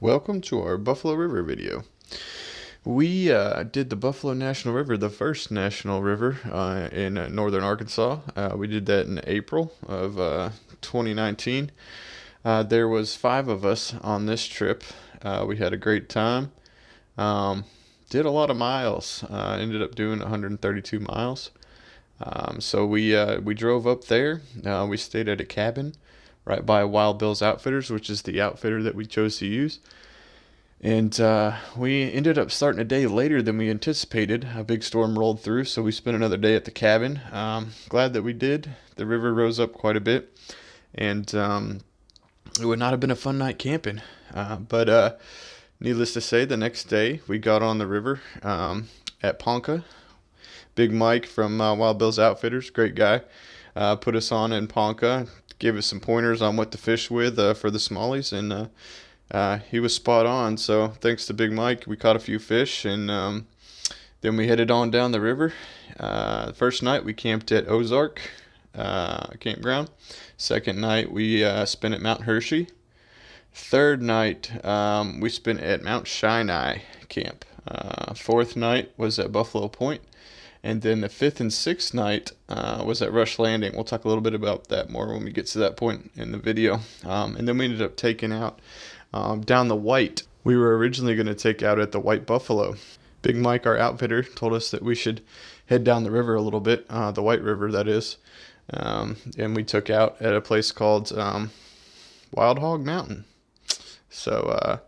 Welcome to our Buffalo River video. We did the Buffalo National River, the first national river in northern Arkansas. We did that in April of 2019. There was 5 of us on this trip. We had a great time. Did a lot of miles. Ended up doing 132 miles. So we drove up there. We stayed at a cabin right by Wild Bill's Outfitters, which is the outfitter that we chose to use. And we ended up starting a day later than we anticipated. A big storm rolled through, so we spent another day at the cabin. Glad that we did. The river rose up quite a bit, and it would not have been a fun night camping. But needless to say, the next day we got on the river at Ponca. Big Mike from Wild Bill's Outfitters, great guy, put us on in Ponca, gave us some pointers on what to fish with for the smallies, and he was spot on. So thanks to Big Mike, we caught a few fish, and then we headed on down the river. First night we camped at Ozark campground. Second night we spent at Mount Hershey. Third night we spent at Mount Sinai camp. Fourth night was at Buffalo Point. And then the 5th and 6th night was at Rush Landing. We'll talk a little bit about that more when we get to that point in the video. And then we ended up taking out down the White. We were originally going to take out at the White Buffalo. Big Mike, our outfitter, told us that we should head down the river a little bit, the White River, that is. And we took out at a place called Wild Hog Mountain. So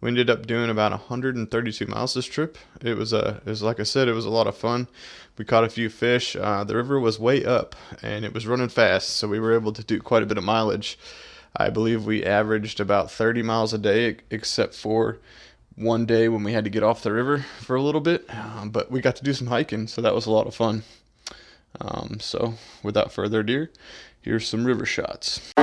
we ended up doing about 132 miles this trip. It was like I said, it was a lot of fun. We caught a few fish. The river was way up and it was running fast, so we were able to do quite a bit of mileage. I believe we averaged about 30 miles a day, except for one day when we had to get off the river for a little bit. But we got to do some hiking, so that was a lot of fun. So without further ado, here's some river shots.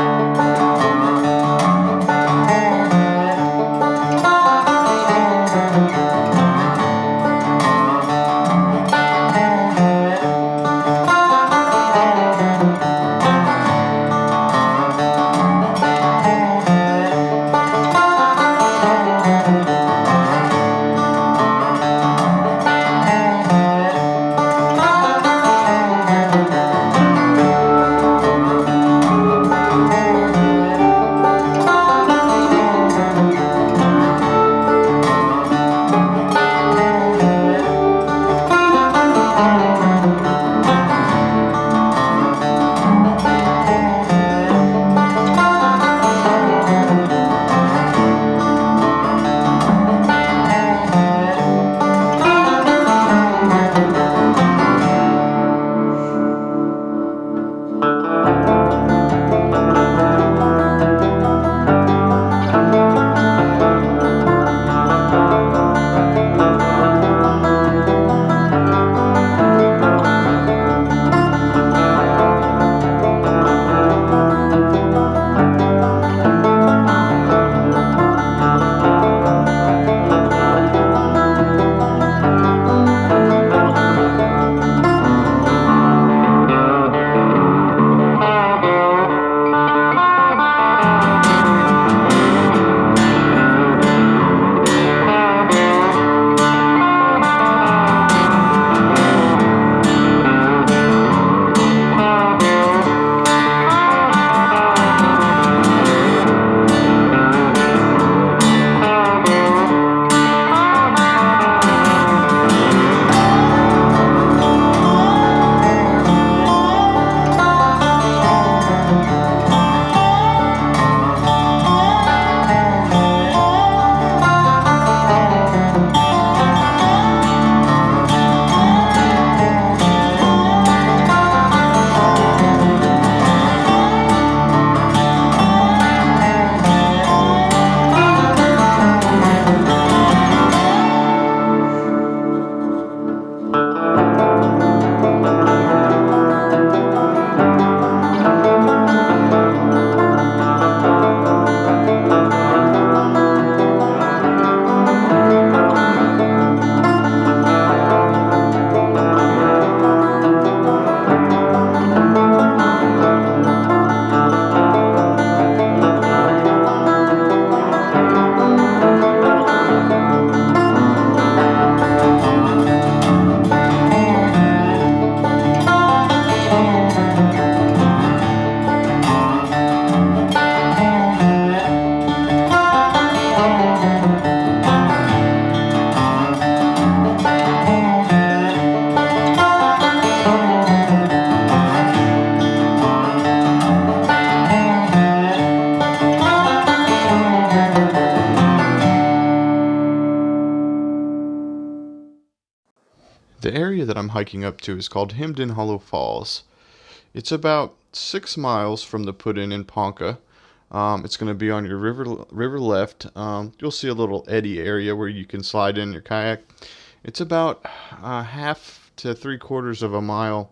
the area that I'm hiking up to is called Hemden Hollow Falls. It's about 6 miles from the put-in Ponca. It's going to be on your river left. You'll see a little eddy area where you can slide in your kayak. It's about half to 3/4 of a mile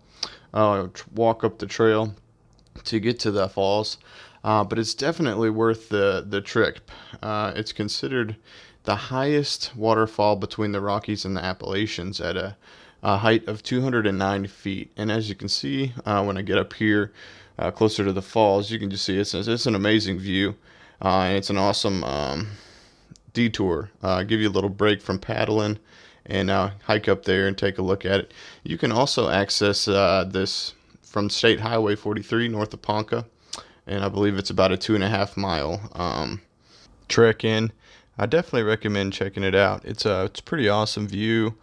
walk up the trail to get to the falls, but it's definitely worth the trip. It's considered the highest waterfall between the Rockies and the Appalachians at a height of 209 feet. And as you can see, when I get up here closer to the falls, you can just see it's an amazing view, and it's an awesome detour. Give you a little break from paddling and hike up there and take a look at it. You can also access this from State Highway 43 north of Ponca, and I believe it's about a 2.5 mile trek in. I definitely recommend checking it out. It's a pretty awesome view.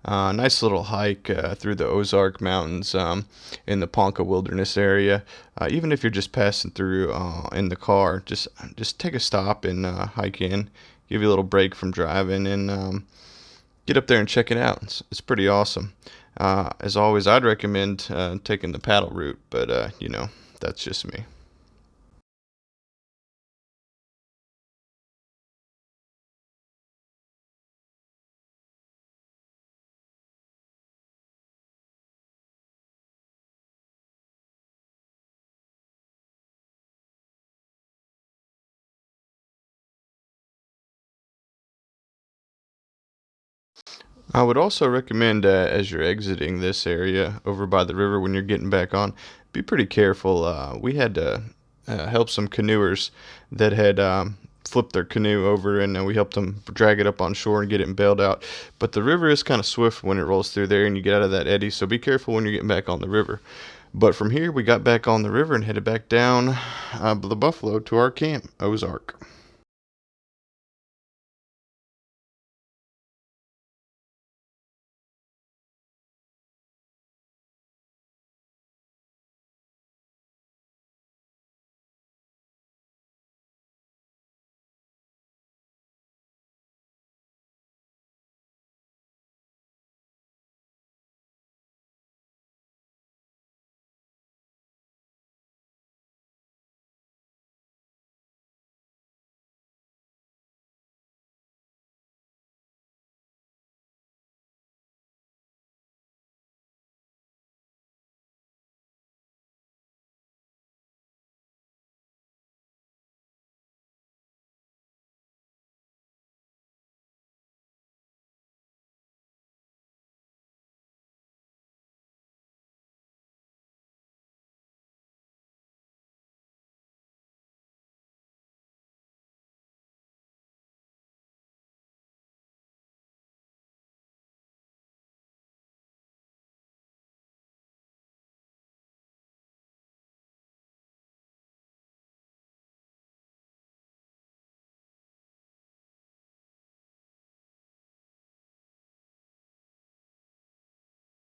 Nice little hike through the Ozark Mountains in the Ponca Wilderness area. Even if you're just passing through in the car, just take a stop and hike in. Give you a little break from driving and get up there and check it out. It's pretty awesome. As always, I'd recommend taking the paddle route, but that's just me. I would also recommend as you're exiting this area over by the river when you're getting back on, be pretty careful. We had to help some canoers that had flipped their canoe over, and we helped them drag it up on shore and get it bailed out. But the river is kind of swift when it rolls through there and you get out of that eddy, so be careful when you're getting back on the river. But from here, we got back on the river and headed back down the Buffalo to our camp, Ozark.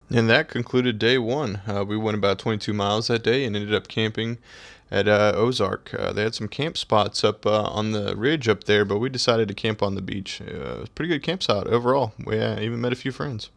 And that concluded day one. We went about 22 miles that day and ended up camping at Ozark. They had some camp spots up on the ridge up there, but we decided to camp on the beach. It was a pretty good campsite overall. We even met a few friends.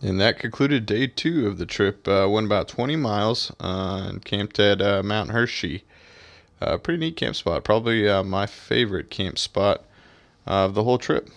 And that concluded day 2 of the trip. Went about 20 miles and camped at Mount Hershey. Pretty neat camp spot. Probably my favorite camp spot of the whole trip.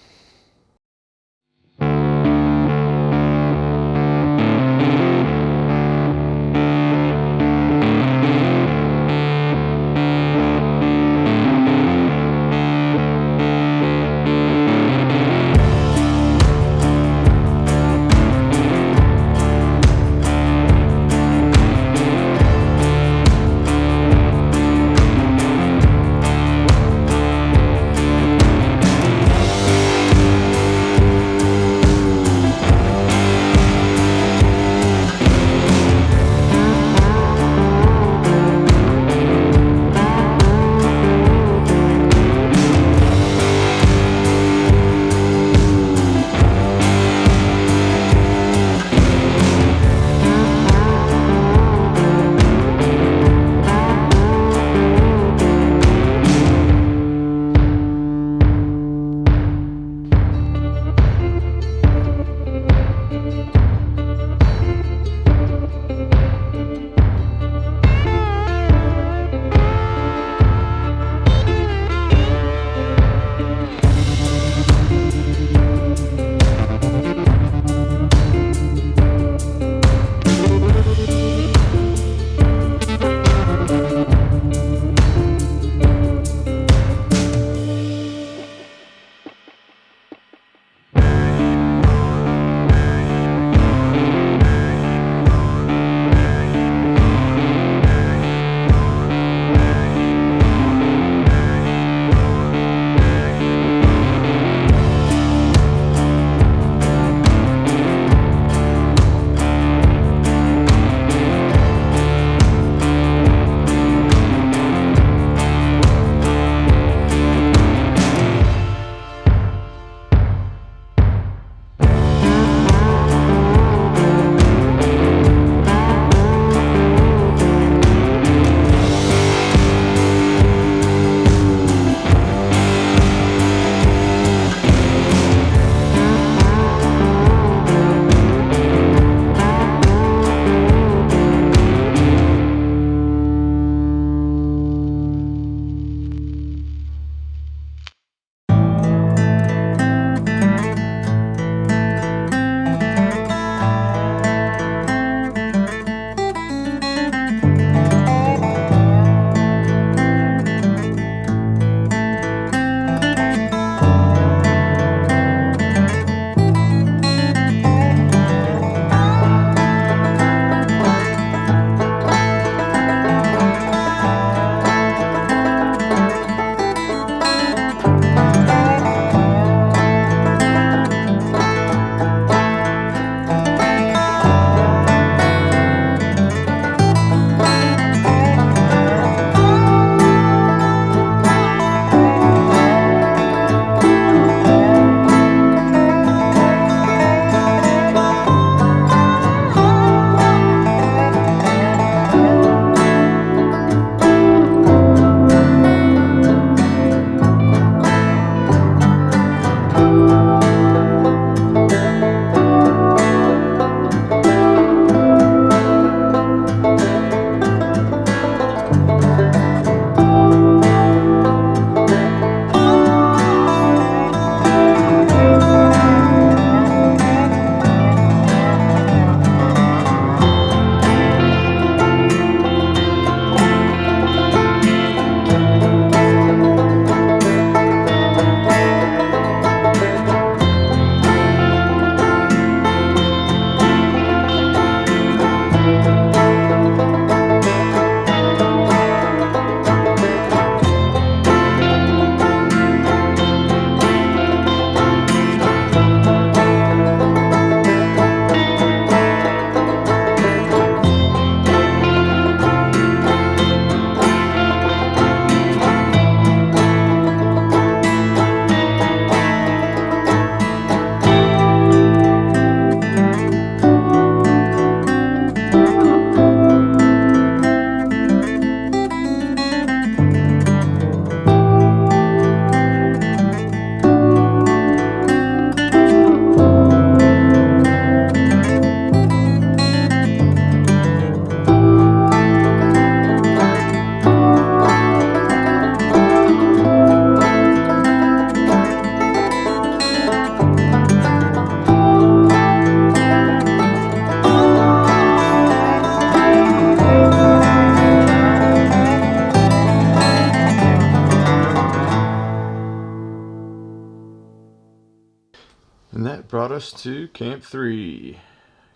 And that brought us to Camp 3,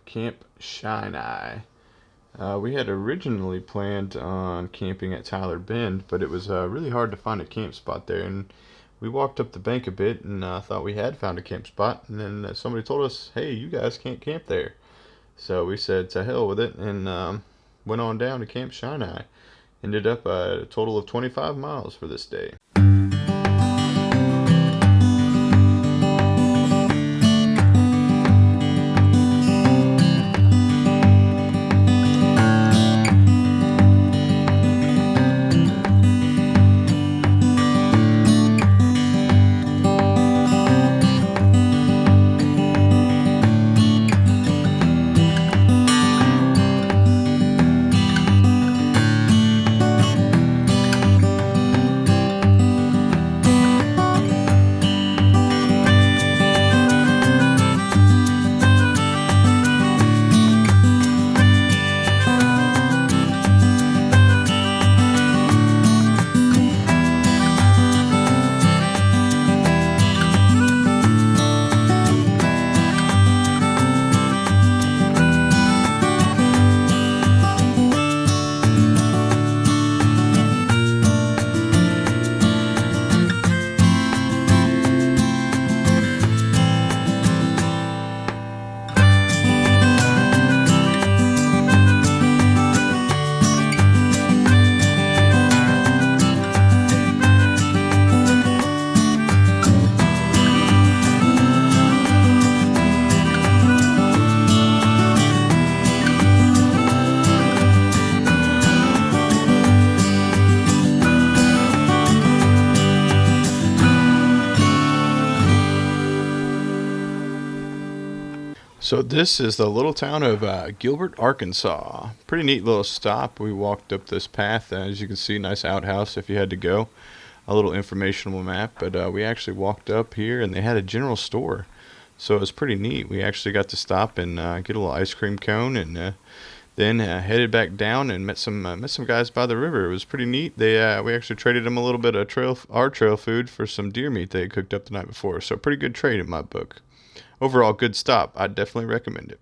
Camp Shine Eye. We had originally planned on camping at Tyler Bend, but it was really hard to find a camp spot there. And we walked up the bank a bit and thought we had found a camp spot. And then somebody told us, hey, you guys can't camp there. So we said to hell with it and went on down to Camp Shine Eye. Ended up a total of 25 miles for this day. So this is the little town of Gilbert, Arkansas. Pretty neat little stop. We walked up this path. As you can see, nice outhouse if you had to go. A little informational map. But we actually walked up here and they had a general store. So it was pretty neat. We actually got to stop and get a little ice cream cone and then headed back down and met some guys by the river. It was pretty neat. We actually traded them a little bit of our trail food for some deer meat they had cooked up the night before. So pretty good trade in my book. Overall, good stop. I'd definitely recommend it.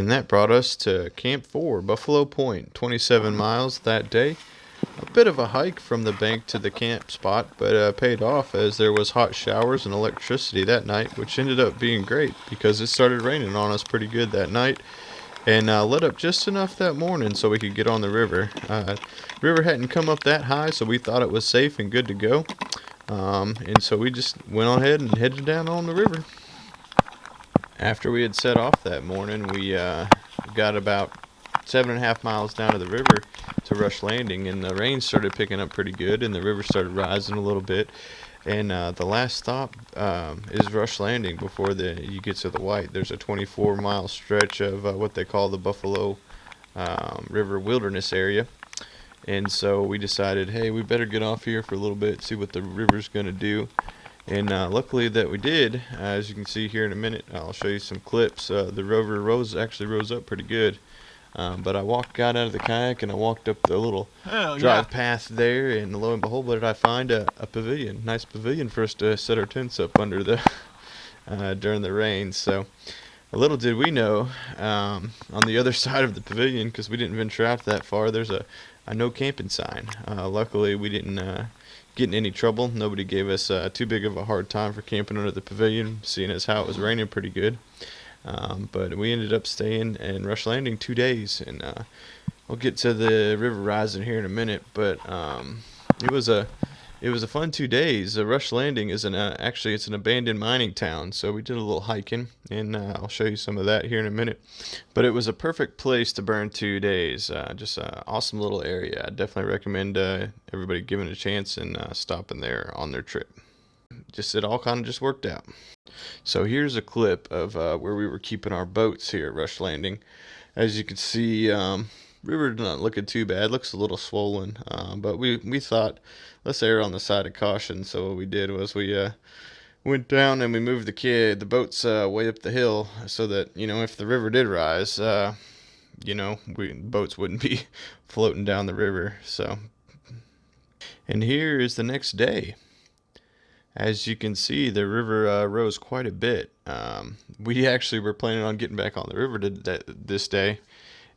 And that brought us to Camp 4, Buffalo Point, 27 miles that day. A bit of a hike from the bank to the camp spot, but paid off as there was hot showers and electricity that night, which ended up being great because it started raining on us pretty good that night and let up just enough that morning so we could get on the river. River hadn't come up that high, so we thought it was safe and good to go. And so we just went on ahead and headed down on the river. After we had set off that morning, we got about 7.5 miles down to the river to Rush Landing, and the rain started picking up pretty good, and the river started rising a little bit. And the last stop is Rush Landing before you get to the White. There's a 24-mile stretch of what they call the Buffalo River Wilderness area. And so we decided, hey, we better get off here for a little bit, see what the river's going to do. And luckily that we did. As you can see here in a minute, I'll show you some clips. The river actually rose up pretty good. But I got out of the kayak and I walked up the little drive path there, and lo and behold, what did I find? A pavilion, nice pavilion for us to set our tents up under during the rain. So little did we know, on the other side of the pavilion, because we didn't venture out that far, there's a no camping sign. Luckily we didn't get in any trouble. Nobody gave us too big of a hard time for camping under the pavilion, seeing as how it was raining pretty good. But we ended up staying in Rush Landing 2 days, and we'll get to the river rising here in a minute. But it was a fun 2 days. Rush Landing is actually it's an abandoned mining town, so we did a little hiking, and I'll show you some of that here in a minute. But it was a perfect place to burn 2 days. Just an awesome little area. I definitely recommend everybody giving it a chance and stopping there on their trip. It all kind of just worked out. So here's a clip of where we were keeping our boats here at Rush Landing. As you can see, river not looking too bad. Looks a little swollen, but we thought let's err on the side of caution. So what we did was we went down and we moved the boats way up the hill so that if the river did rise, boats wouldn't be floating down the river. So, and here is the next day. As you can see, the river rose quite a bit. We actually were planning on getting back on the river this day,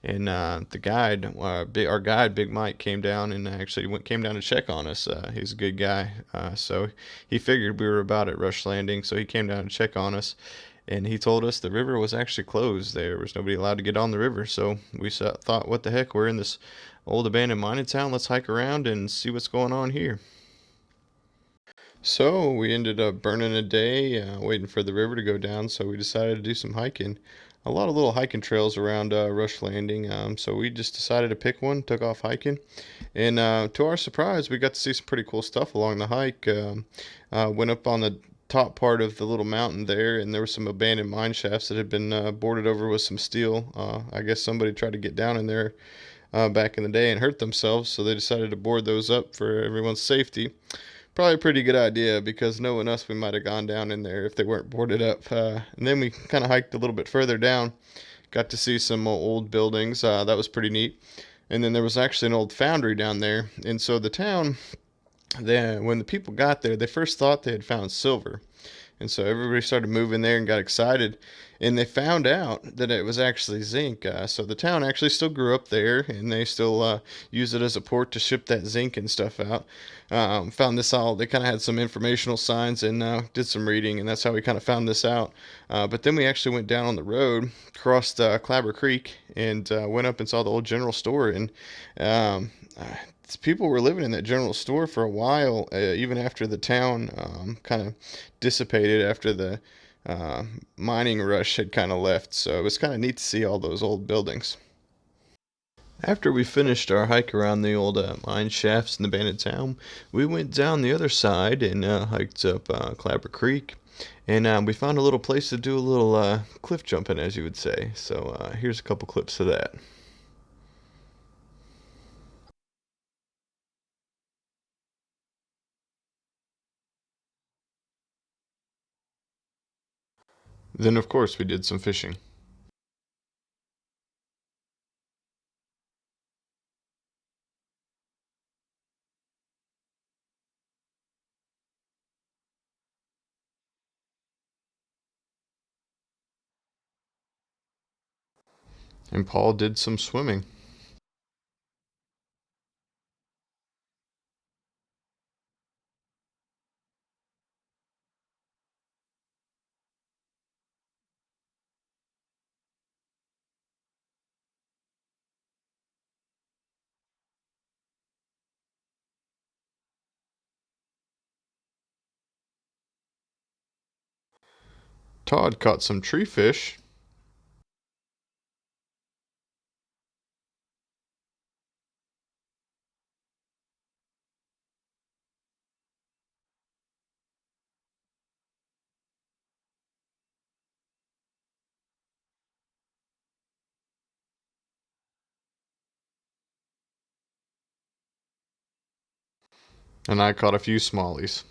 and the guide, our guide, Big Mike, came down and actually came down to check on us. He's a good guy, so he figured we were about at Rush Landing, so he came down to check on us, and he told us the river was actually closed. There was nobody allowed to get on the river, so we thought, what the heck, we're in this old abandoned mining town. Let's hike around and see what's going on here. So we ended up burning a day waiting for the river to go down, so we decided to do some hiking. A lot of little hiking trails around Rush Landing, so we just decided to pick one, took off hiking, and to our surprise, we got to see some pretty cool stuff along the hike. Went up on the top part of the little mountain there, and there were some abandoned mine shafts that had been boarded over with some steel. I guess somebody tried to get down in there back in the day and hurt themselves, so they decided to board those up for everyone's safety. Probably a pretty good idea, because knowing us, we might have gone down in there if they weren't boarded up. And then we kind of hiked a little bit further down, got to see some old buildings. That was pretty neat. And then there was actually an old foundry down there. And so the town, when the people got there, they first thought they had found silver. And so everybody started moving there and got excited. And they found out that it was actually zinc. So the town actually still grew up there, and they still use it as a port to ship that zinc and stuff out. Found this out. They kind of had some informational signs and did some reading, and that's how we kind of found this out. But then we actually went down on the road, crossed Clabber Creek, and went up and saw the old general store. And people were living in that general store for a while, even after the town kind of dissipated after the mining rush had kind of left. So it was kind of neat to see all those old buildings. After we finished our hike around the old mine shafts in the abandoned town, we went down the other side and hiked up Clabber Creek. And we found a little place to do a little cliff jumping, as you would say. So here's a couple clips of that. Then, of course, we did some fishing. And Paul did some swimming. Todd caught some tree fish. And I caught a few smallies.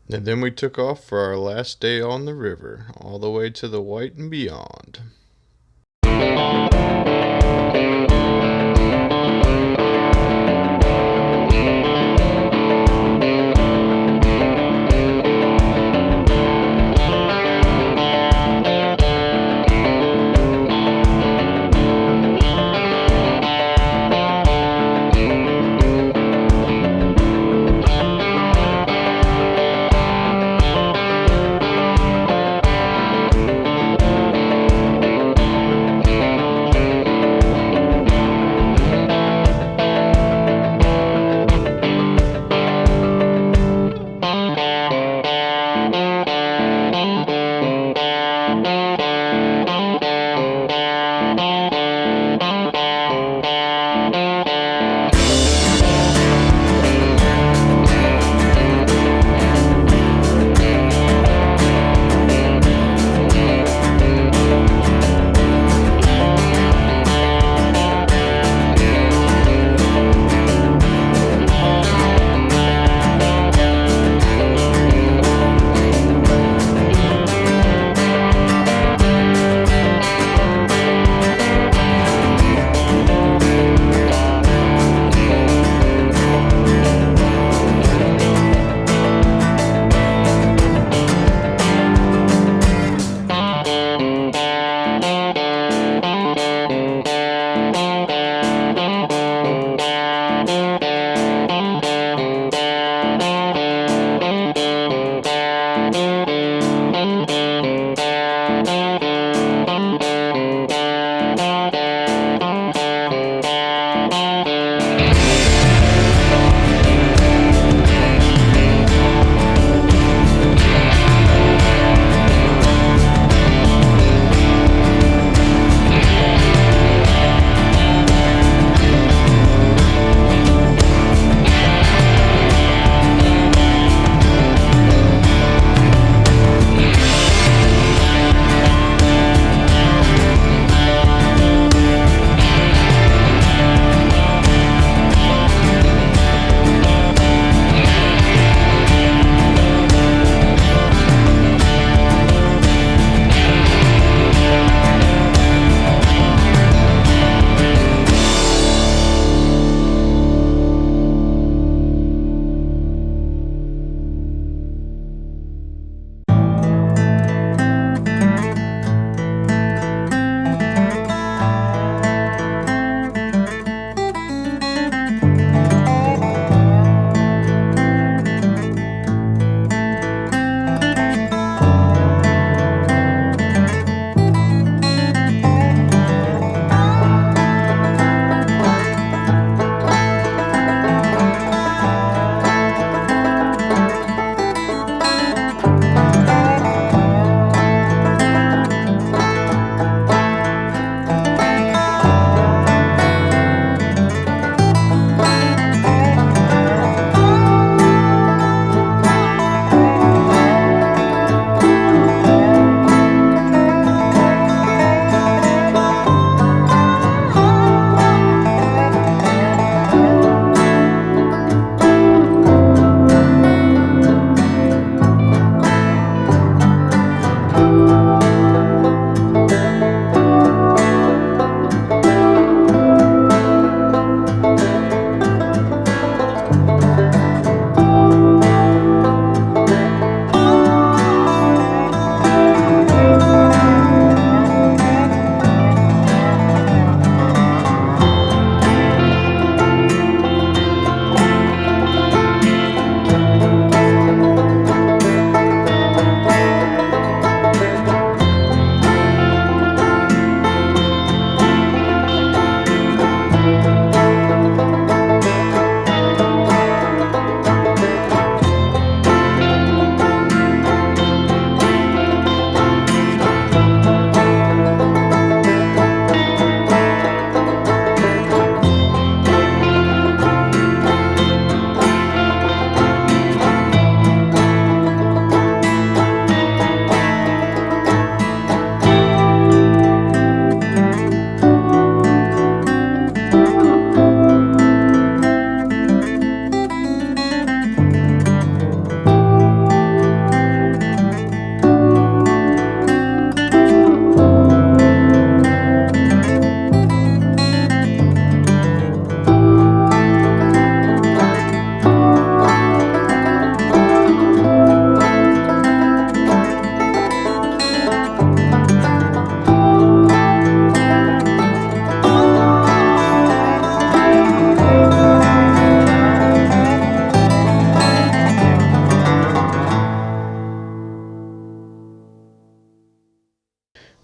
And then we took off for our last day on the river, all the way to the white and beyond.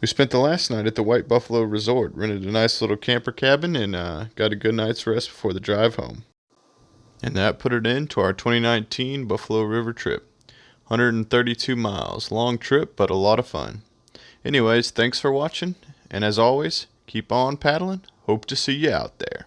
We spent the last night at the White Buffalo Resort, rented a nice little camper cabin, and got a good night's rest before the drive home. And that put it into our 2019 Buffalo River trip. 132 miles, long trip, but a lot of fun. Anyways, thanks for watching, and as always, keep on paddling. Hope to see you out there.